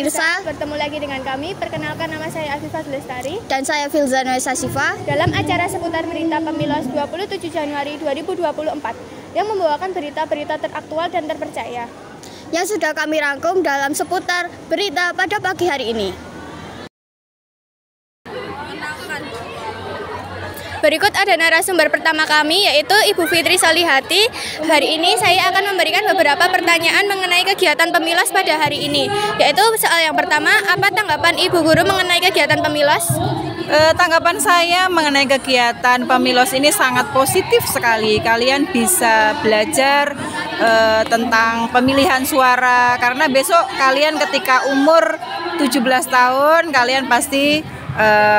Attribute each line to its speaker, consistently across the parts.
Speaker 1: pemirsa,
Speaker 2: bertemu lagi dengan kami. Perkenalkan, nama saya Afifah Lestari
Speaker 1: dan saya Filzana Sasifa
Speaker 2: dalam acara seputar berita Pemilos 27 Januari 2024 yang membawakan berita-berita teraktual dan terpercaya
Speaker 1: yang sudah kami rangkum dalam seputar berita pada pagi hari ini.
Speaker 2: Berikut ada narasumber pertama kami, yaitu Ibu Fitri Solihati. Hari ini saya akan memberikan beberapa pertanyaan mengenai kegiatan Pemilos pada hari ini. Yaitu soal yang pertama, apa tanggapan Ibu Guru mengenai kegiatan Pemilos?
Speaker 3: Tanggapan saya mengenai kegiatan Pemilos ini sangat positif sekali. Kalian bisa belajar tentang pemilihan suara, karena besok kalian ketika umur 17 tahun, kalian pasti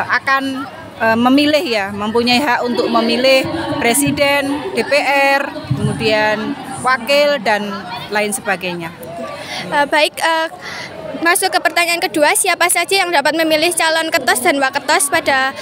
Speaker 3: akan memilih ya, mempunyai hak untuk memilih presiden, DPR, kemudian wakil dan lain sebagainya.
Speaker 2: Baik, masuk ke pertanyaan kedua, siapa saja yang dapat memilih calon ketos dan waketos pada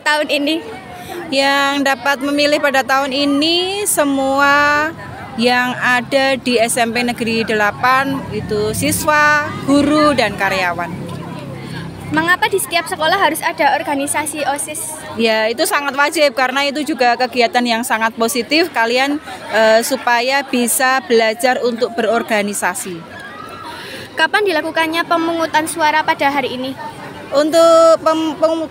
Speaker 2: tahun ini?
Speaker 3: Yang dapat memilih pada tahun ini semua yang ada di SMP Negeri 8, itu siswa, guru, dan karyawan.
Speaker 2: Mengapa di setiap sekolah harus ada organisasi OSIS?
Speaker 3: Ya, itu sangat wajib karena itu juga kegiatan yang sangat positif kalian supaya bisa belajar untuk berorganisasi.
Speaker 2: Kapan dilakukannya pemungutan suara pada hari ini?
Speaker 3: Untuk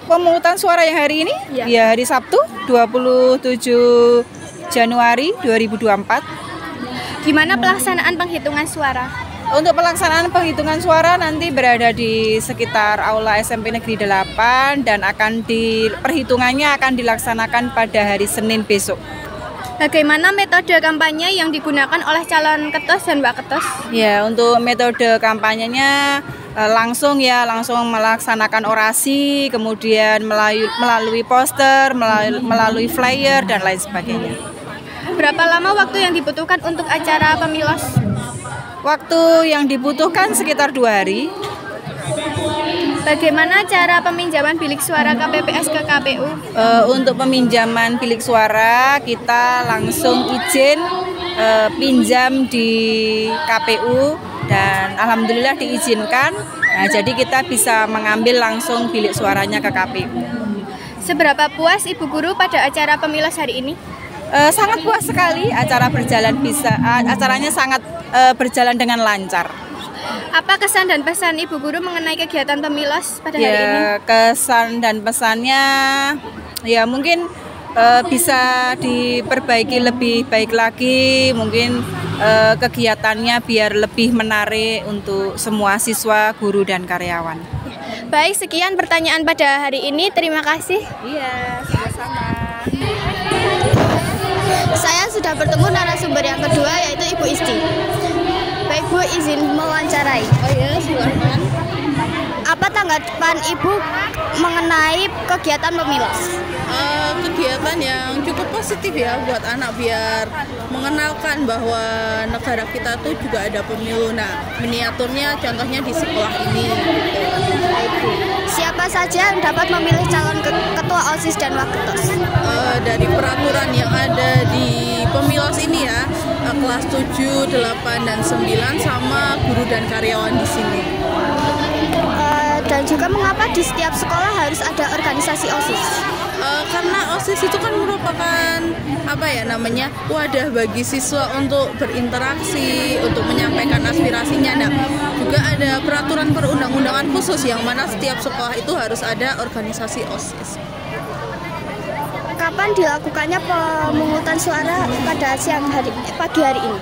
Speaker 3: pemungutan suara yang hari ini? Ya, hari Sabtu 27 Januari 2024.
Speaker 2: Gimana pelaksanaan penghitungan suara?
Speaker 3: Untuk pelaksanaan penghitungan suara nanti berada di sekitar Aula SMP Negeri 8 dan perhitungannya akan dilaksanakan pada hari Senin besok.
Speaker 2: Bagaimana metode kampanye yang digunakan oleh calon ketos dan waketos?
Speaker 3: Ya, untuk metode kampanyenya langsung melaksanakan orasi, kemudian melalui poster, melalui flyer dan lain sebagainya.
Speaker 2: Berapa lama waktu yang dibutuhkan untuk acara Pemilos?
Speaker 3: Waktu yang dibutuhkan sekitar 2 hari.
Speaker 2: Bagaimana cara peminjaman bilik suara KPPS ke KPU?
Speaker 3: Untuk peminjaman bilik suara kita langsung izin pinjam di KPU dan alhamdulillah diizinkan. Nah, jadi kita bisa mengambil langsung bilik suaranya ke KPU.
Speaker 2: Seberapa puas Ibu Guru pada acara Pemilos hari ini?
Speaker 3: Sangat puas sekali, acaranya sangat berjalan dengan lancar.
Speaker 2: Apa kesan dan pesan Ibu Guru mengenai kegiatan Pemilos pada hari ini?
Speaker 3: Kesan dan pesannya ya mungkin bisa diperbaiki lebih baik lagi, mungkin kegiatannya biar lebih menarik untuk semua siswa, guru dan karyawan.
Speaker 2: Baik, sekian pertanyaan pada hari ini. Terima kasih.
Speaker 3: Iya, sama-sama.
Speaker 1: Saya sudah bertemu narasumber yang kedua, yaitu Ibu Isti. Baik Bu, izin mewawancarai.
Speaker 4: Oh iya, silakan.
Speaker 1: Apa tanggapan Ibu mengenai kegiatan Pemilos?
Speaker 4: Kegiatan yang cukup positif ya buat anak, biar mengenalkan bahwa negara kita tuh juga ada pemilu. Nah, miniaturnya contohnya di sekolah ini.
Speaker 1: Siapa saja yang dapat memilih calon ketua OSIS dan waketos?
Speaker 4: Dari peraturan yang ada di Pemilos ini ya, kelas 7, 8, dan 9 sama guru dan karyawan di sini.
Speaker 1: Dan juga mengapa di setiap sekolah harus ada organisasi OSIS?
Speaker 4: Karena OSIS itu kan merupakan wadah bagi siswa untuk berinteraksi, untuk menyampaikan aspirasinya. Nah, juga ada peraturan perundang-undangan khusus yang mana setiap sekolah itu harus ada organisasi OSIS.
Speaker 1: Kapan dilakukannya pemungutan suara pada pagi hari ini?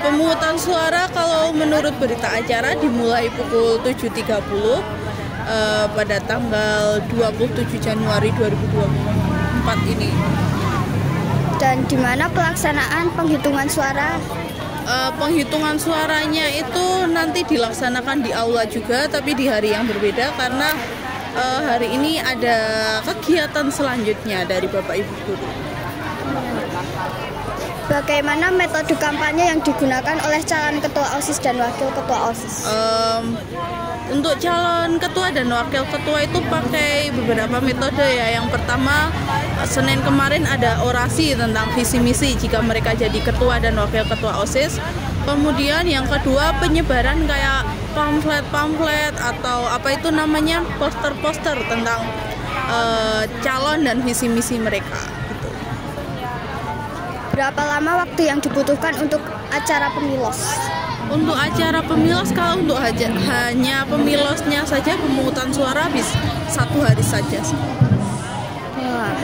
Speaker 4: Pemungutan suara kalau menurut berita acara dimulai pukul 7.30 pada tanggal 27 Januari 2024 ini.
Speaker 1: Dan di mana pelaksanaan penghitungan suara?
Speaker 4: Penghitungan suaranya itu nanti dilaksanakan di aula juga, tapi di hari yang berbeda karena hari ini ada kegiatan selanjutnya dari Bapak Ibu Guru.
Speaker 1: Bagaimana metode kampanye yang digunakan oleh calon ketua OSIS dan wakil ketua OSIS?
Speaker 4: Untuk calon ketua dan wakil ketua itu pakai beberapa metode ya. Yang pertama, Senin kemarin ada orasi tentang visi misi jika mereka jadi ketua dan wakil ketua OSIS. Kemudian yang kedua penyebaran kayak pamflet-pamflet atau apa itu namanya poster-poster tentang calon dan visi misi mereka. Gitu.
Speaker 1: Berapa lama waktu yang dibutuhkan untuk acara pemilos?
Speaker 4: Untuk acara pemilos, kalau untuk hanya pemilosnya saja pemungutan suara habis 1 hari saja.
Speaker 1: Wah.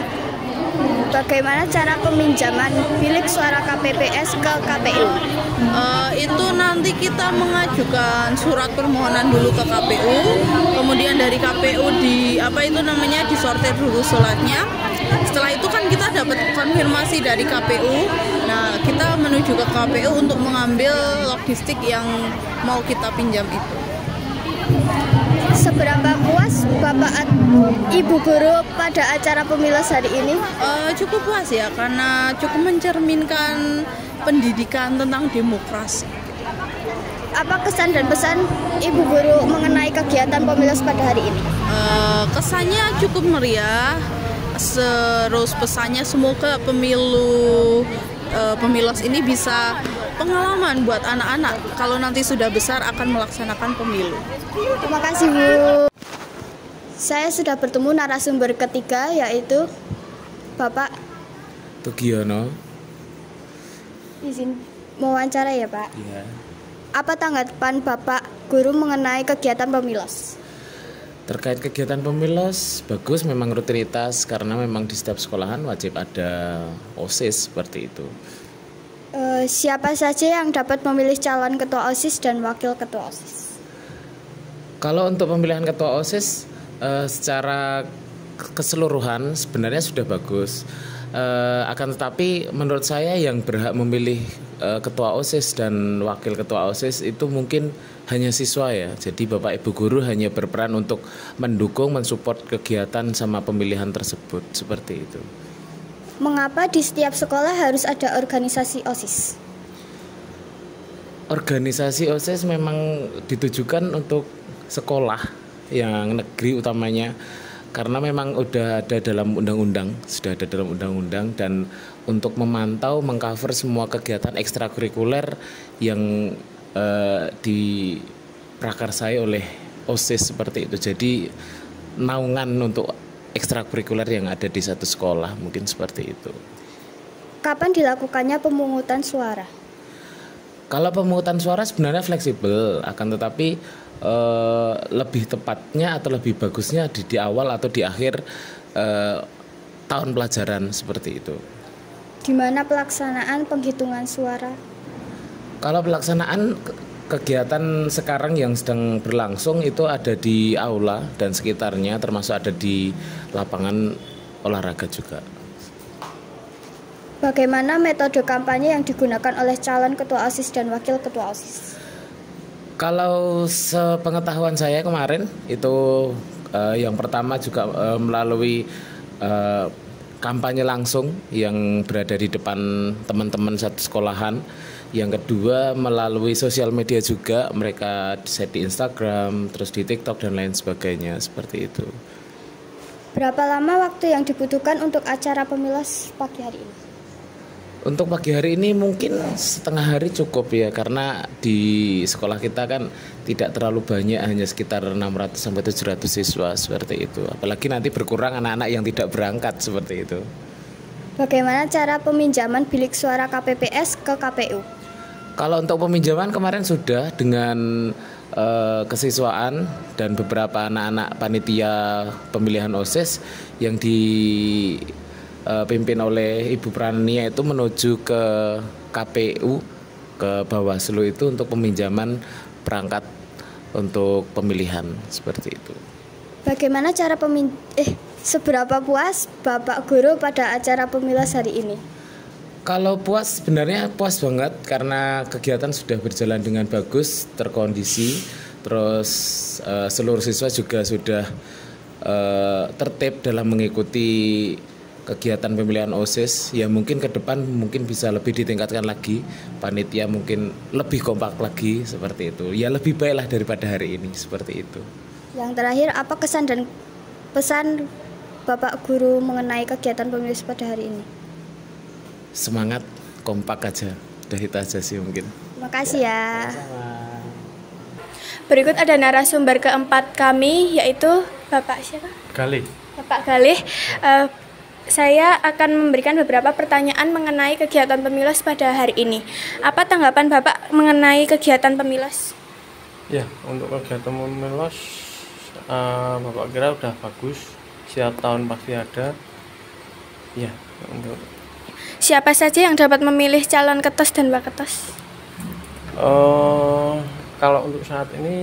Speaker 1: Bagaimana cara peminjaman bilik suara KPPS ke KPU?
Speaker 4: Itu nanti kita mengajukan surat permohonan dulu ke KPU, kemudian dari KPU disortir dulu suratnya. Setelah itu kan kita dapat konfirmasi dari KPU. Nah, kita menuju ke KPU untuk mengambil logistik yang mau kita pinjam itu.
Speaker 1: Seberapa puas Bapak Ibu guru pada acara pemilos hari ini?
Speaker 4: Cukup puas ya, karena cukup mencerminkan pendidikan tentang demokrasi.
Speaker 1: Apa kesan dan pesan Ibu guru mengenai kegiatan pemilos pada hari ini?
Speaker 4: Kesannya cukup meriah. Terus pesannya semoga pemilos ini bisa pengalaman buat anak-anak kalau nanti sudah besar akan melaksanakan pemilu.
Speaker 1: Terima kasih Bu. Saya sudah bertemu narasumber ketiga yaitu Bapak
Speaker 5: Tugiono.
Speaker 1: Izin mewawancara ya Pak.
Speaker 5: Iya.
Speaker 1: Apa tanggapan Bapak guru mengenai kegiatan pemilos?
Speaker 5: Terkait kegiatan pemilos, bagus, memang rutinitas karena memang di setiap sekolahan wajib ada OSIS seperti itu.
Speaker 1: Siapa saja yang dapat memilih calon ketua OSIS dan wakil ketua OSIS?
Speaker 5: Kalau untuk pemilihan ketua OSIS secara keseluruhan sebenarnya sudah bagus. Akan tetapi menurut saya yang berhak memilih ketua OSIS dan wakil ketua OSIS itu mungkin hanya siswa ya. Jadi Bapak Ibu guru hanya berperan untuk mendukung, mensupport kegiatan sama pemilihan tersebut, seperti itu.
Speaker 1: Mengapa di setiap sekolah harus ada organisasi OSIS?
Speaker 5: Organisasi OSIS memang ditujukan untuk sekolah yang negeri utamanya, karena memang sudah ada dalam undang-undang dan untuk memantau, mengcover semua kegiatan ekstrakurikuler yang diprakarsai oleh OSIS seperti itu. Jadi naungan untuk ekstrakurikuler yang ada di satu sekolah, mungkin seperti itu.
Speaker 1: Kapan dilakukannya pemungutan suara?
Speaker 5: Kalau pemungutan suara sebenarnya fleksibel, akan tetapi lebih tepatnya atau lebih bagusnya di awal atau di akhir tahun pelajaran seperti itu.
Speaker 1: Di mana pelaksanaan penghitungan suara?
Speaker 5: Kalau pelaksanaan kegiatan sekarang yang sedang berlangsung itu ada di aula dan sekitarnya, termasuk ada di lapangan olahraga juga.
Speaker 1: Bagaimana metode kampanye yang digunakan oleh calon ketua OSIS dan wakil ketua OSIS?
Speaker 5: Kalau sepengetahuan saya kemarin itu yang pertama juga melalui kampanye langsung yang berada di depan teman-teman satu sekolahan. Yang kedua melalui sosial media juga, mereka share di Instagram, terus di TikTok dan lain sebagainya, seperti itu.
Speaker 1: Berapa lama waktu yang dibutuhkan untuk acara pemilos pagi hari ini?
Speaker 5: Untuk pagi hari ini mungkin setengah hari cukup ya, karena di sekolah kita kan tidak terlalu banyak, hanya sekitar 600 sampai 700 siswa seperti itu. Apalagi nanti berkurang anak-anak yang tidak berangkat seperti itu.
Speaker 1: Bagaimana cara peminjaman bilik suara KPPS ke KPU?
Speaker 5: Kalau untuk peminjaman kemarin sudah dengan kesiswaan dan beberapa anak-anak panitia pemilihan OSIS yang dipimpin oleh Ibu Prania itu menuju ke KPU, ke Bawaslu itu untuk peminjaman perangkat untuk pemilihan seperti itu.
Speaker 1: Bagaimana cara seberapa puas Bapak guru pada acara pemilos hari ini?
Speaker 5: Kalau puas, sebenarnya puas banget karena kegiatan sudah berjalan dengan bagus, terkondisi, terus seluruh siswa juga sudah tertib dalam mengikuti kegiatan pemilihan OSIS. Ya mungkin ke depan mungkin bisa lebih ditingkatkan lagi, panitia mungkin lebih kompak lagi seperti itu. Ya lebih baiklah daripada hari ini, seperti itu.
Speaker 1: Yang terakhir, apa kesan dan pesan Bapak guru mengenai kegiatan pemilos pada hari ini?
Speaker 5: Semangat, kompak aja, udah itu aja sih mungkin.
Speaker 1: Makasih ya.
Speaker 2: Berikut ada narasumber keempat kami, yaitu Bapak siapa?
Speaker 5: Galih.
Speaker 2: Bapak Galih. Saya akan memberikan beberapa pertanyaan mengenai kegiatan pemilas pada hari ini. Apa tanggapan Bapak mengenai kegiatan pemilas?
Speaker 6: Ya, untuk kegiatan pemilas, Bapak kira udah bagus. Setiap tahun pasti ada. Ya, untuk
Speaker 2: Siapa saja yang dapat memilih calon ketos dan waketos?
Speaker 6: kalau untuk saat ini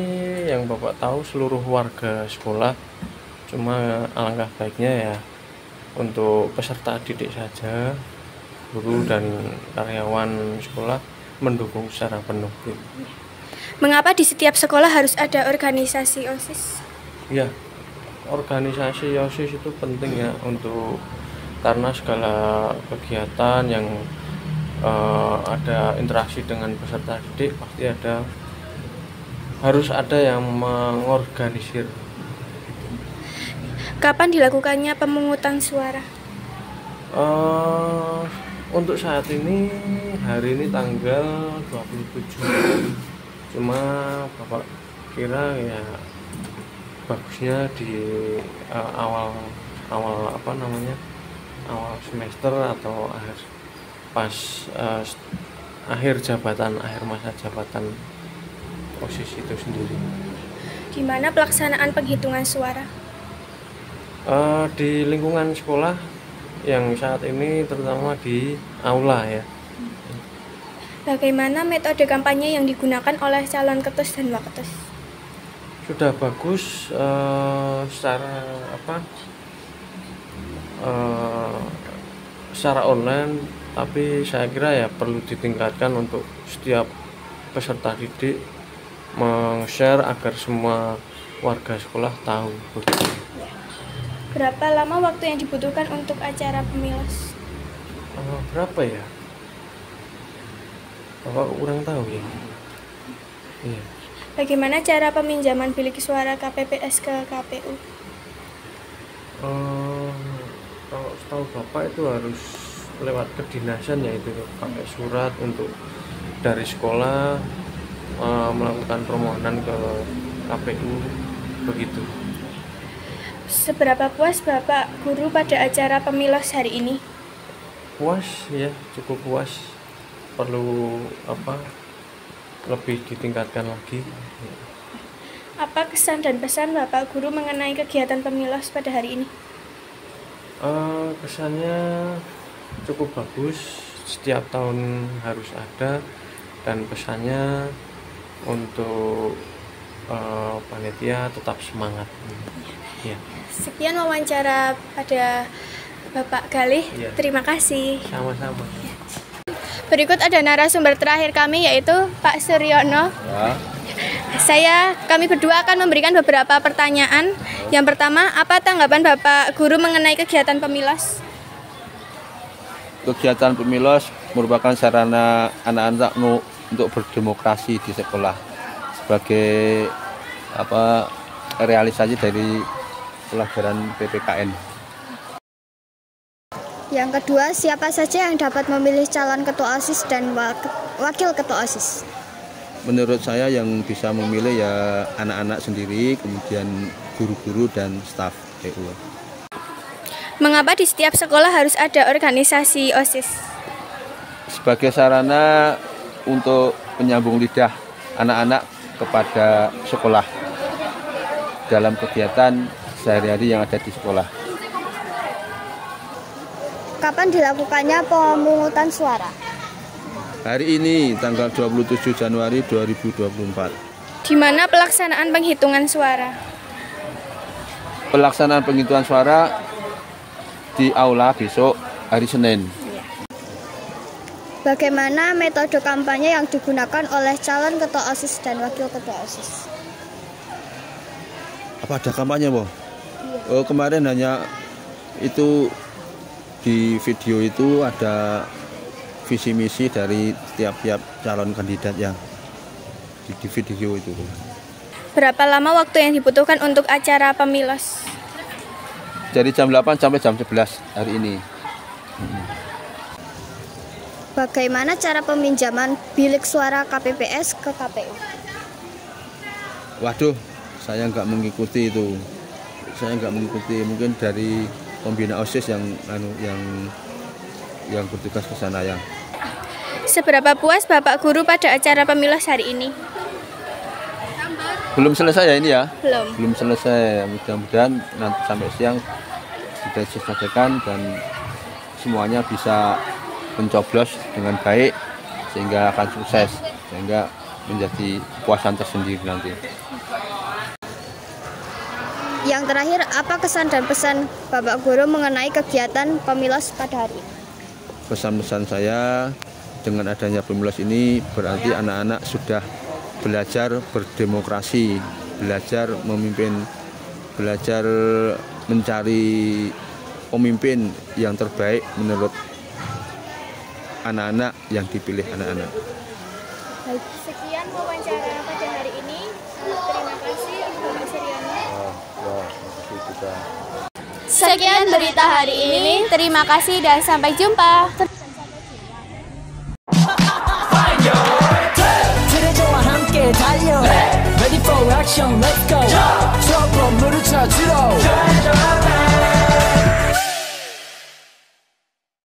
Speaker 6: yang Bapak tahu seluruh warga sekolah, cuma alangkah baiknya ya untuk peserta didik saja, guru dan karyawan sekolah mendukung secara penuh.
Speaker 2: Mengapa di setiap sekolah harus ada organisasi OSIS?
Speaker 6: Ya, organisasi OSIS itu penting ya karena segala kegiatan yang ada interaksi dengan peserta didik pasti harus ada yang mengorganisir.
Speaker 2: Kapan dilakukannya pemungutan suara?
Speaker 6: Untuk saat ini hari ini tanggal 27. Cuma Bapak kira ya bagusnya di awal semester atau akhir masa jabatan OSIS itu sendiri.
Speaker 2: Di mana pelaksanaan penghitungan suara?
Speaker 6: Di lingkungan sekolah yang saat ini terutama di aula ya.
Speaker 2: Bagaimana metode kampanye yang digunakan oleh calon ketos dan waketos?
Speaker 6: Sudah bagus secara online, tapi saya kira ya perlu ditingkatkan untuk setiap peserta didik meng-share agar semua warga sekolah tahu.
Speaker 2: Berapa lama waktu yang dibutuhkan untuk acara pemilas?
Speaker 6: Berapa ya? Bapak kurang tahu ya. Iya.
Speaker 2: Bagaimana cara peminjaman bilik suara KPPS ke KPU?
Speaker 6: Kalau setahu Bapak itu harus lewat kedinasan, yaitu pakai surat untuk dari sekolah melakukan permohonan ke KPU begitu.
Speaker 2: Seberapa puas Bapak guru pada acara pemilas hari ini?
Speaker 6: Puas ya, cukup puas. Perlu lebih ditingkatkan lagi.
Speaker 2: Apa kesan dan pesan Bapak guru mengenai kegiatan pemilas pada hari ini?
Speaker 6: Kesannya cukup bagus, setiap tahun harus ada, dan pesannya untuk panitia tetap semangat. Ya.
Speaker 2: Sekian wawancara pada Bapak Galih.
Speaker 6: Ya.
Speaker 2: Terima kasih.
Speaker 6: Sama-sama.
Speaker 2: Berikut ada narasumber terakhir kami, yaitu Pak Suryono. Kami berdua akan memberikan beberapa pertanyaan. Yang pertama, apa tanggapan Bapak guru mengenai kegiatan pemilas?
Speaker 7: Kegiatan pemilas merupakan sarana anak-anak untuk berdemokrasi di sekolah sebagai realisasi dari pelajaran PPKN.
Speaker 1: Yang kedua, siapa saja yang dapat memilih calon ketua OSIS dan wakil ketua OSIS?
Speaker 7: Menurut saya yang bisa memilih ya anak-anak sendiri, kemudian guru-guru dan staf PU.
Speaker 2: Mengapa di setiap sekolah harus ada organisasi OSIS?
Speaker 7: Sebagai sarana untuk menyambung lidah anak-anak kepada sekolah dalam kegiatan sehari-hari yang ada di sekolah.
Speaker 1: Kapan dilakukannya pemungutan suara?
Speaker 7: Hari ini tanggal 27 Januari 2024.
Speaker 2: Di mana pelaksanaan penghitungan suara?
Speaker 7: Pelaksanaan penghitungan suara di aula besok hari Senin.
Speaker 1: Bagaimana metode kampanye yang digunakan oleh calon ketua OSIS dan wakil ketua OSIS?
Speaker 7: Apa ada kampanye, Bo? Oh, kemarin hanya itu di video itu ada visi misi dari tiap-tiap calon kandidat yang di video itu.
Speaker 2: Berapa lama waktu yang dibutuhkan untuk acara pemilas?
Speaker 7: Dari jam 8 sampai jam 11 hari ini.
Speaker 1: Bagaimana cara peminjaman bilik suara KPPS ke KPU?
Speaker 7: Waduh, saya nggak mengikuti itu. Saya nggak mengikuti, mungkin dari pembina OSIS yang bertugas ke sana ya.
Speaker 2: Seberapa puas Bapak Guru pada acara pemilas hari ini?
Speaker 7: Belum selesai ya ini ya?
Speaker 2: Belum.
Speaker 7: Belum selesai. Mudah-mudahan nanti sampai siang sudah diselesaikan dan semuanya bisa mencoblos dengan baik sehingga akan sukses, sehingga menjadi kepuasan tersendiri nanti.
Speaker 1: Yang terakhir, apa kesan dan pesan Bapak Guru mengenai kegiatan pemilas pada hari ini?
Speaker 7: Pesan-pesan saya dengan adanya pemilas ini berarti anak-anak sudah belajar berdemokrasi, belajar memimpin, belajar mencari pemimpin yang terbaik menurut anak-anak yang dipilih anak-anak.
Speaker 2: Baik, sekian wawancara pada hari ini. Terima kasih Bapak Suryono. Sekian berita hari ini. Terima kasih dan sampai jumpa.
Speaker 8: 달려 Ready for action, let's go